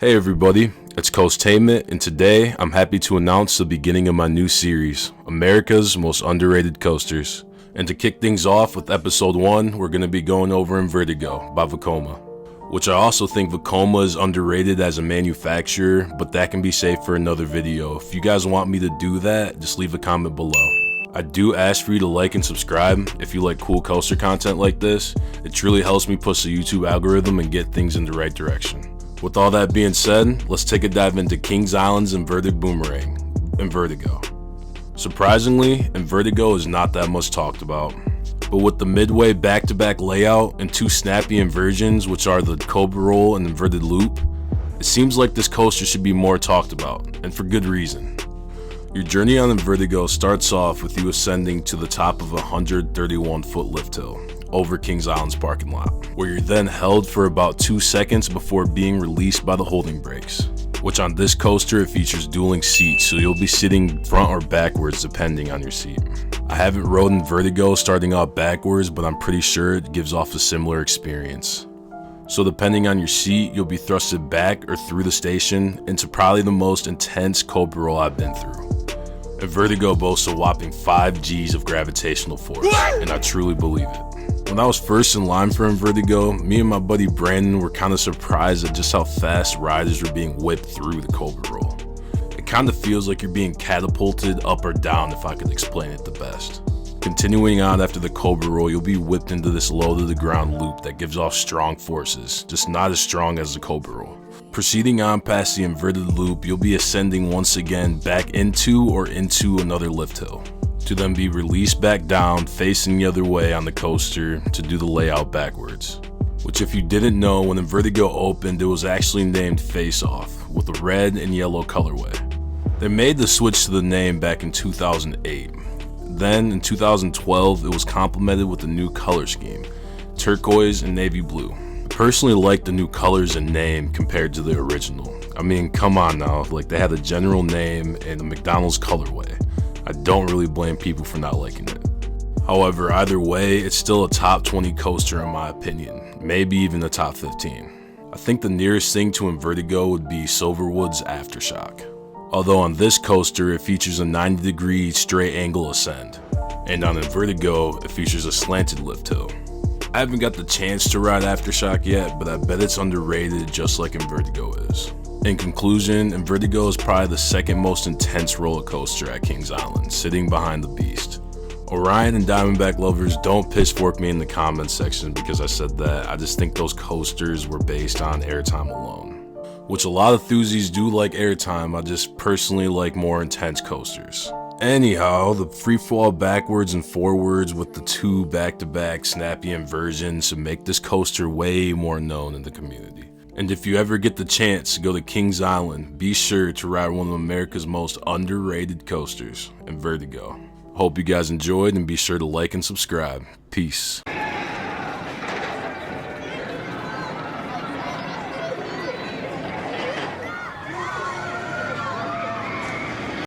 Hey everybody, it's Coasterforce, and today I'm happy to announce the beginning of my new series, America's Most Underrated Coasters. And to kick things off with episode 1, we're going to be going over Invertigo by Vekoma, which I also think Vekoma is underrated as a manufacturer, but that can be saved for another video. If you guys want me to do that, just leave a comment below. I do ask for you to like and subscribe if you like cool coaster content like this. It truly helps me push the YouTube algorithm and get things in the right direction. With all that being said, let's take a dive into Kings Island's inverted boomerang, Invertigo. Surprisingly, Invertigo is not that much talked about, but with the midway back-to-back layout and two snappy inversions, which are the cobra roll and inverted loop, it seems like this coaster should be more talked about, and for good reason. Your journey on Invertigo starts off with you ascending to the top of a 131-foot lift hill over Kings Island's parking lot, where you're then held for about 2 seconds before being released by the holding brakes, which on this coaster it features dueling seats, so you'll be sitting front or backwards depending on your seat. I haven't rode Invertigo starting off backwards, but I'm pretty sure it gives off a similar experience. So depending on your seat, you'll be thrusted back or through the station into probably the most intense cobra roll I've been through. Invertigo boasts a whopping 5 G's of gravitational force, and I truly believe it. When I was first in line for Invertigo, me and my buddy Brandon were kind of surprised at just how fast riders were being whipped through the cobra roll. It kind of feels like you're being catapulted up or down, if I could explain it the best. Continuing on after the cobra roll, you'll be whipped into this low to the ground loop that gives off strong forces, just not as strong as the cobra roll. Proceeding on past the inverted loop, you'll be ascending once again back into another lift hill, to then be released back down facing the other way on the coaster to do the layout backwards. Which, if you didn't know, when Invertigo opened, it was actually named Face Off with a red and yellow colorway. They made the switch to the name back in 2008. Then in 2012, it was complemented with a new color scheme, turquoise and navy blue. I personally like the new colors and name compared to the original. I mean, come on now, like they had a general name and a McDonald's colorway. I don't really blame people for not liking it. However, either way, it's still a top 20 coaster in my opinion, maybe even the top 15. I think the nearest thing to Invertigo would be Silverwood's Aftershock. Although on this coaster, it features a 90-degree straight angle ascend, and on Invertigo, it features a slanted lift hill. I haven't got the chance to ride Aftershock yet, but I bet it's underrated just like Invertigo is. In conclusion, Invertigo is probably the second most intense roller coaster at Kings Island, sitting behind the Beast. Orion and Diamondback lovers, don't pitchfork me in the comments section because I said that. I just think those coasters were based on airtime alone. Which a lot of enthusiasts do like airtime, I just personally like more intense coasters. Anyhow, the free fall backwards and forwards with the two back-to-back snappy inversions should make this coaster way more known in the community. And if you ever get the chance to go to Kings Island, be sure to ride one of America's most underrated coasters, Invertigo. Hope you guys enjoyed and be sure to like and subscribe. Peace.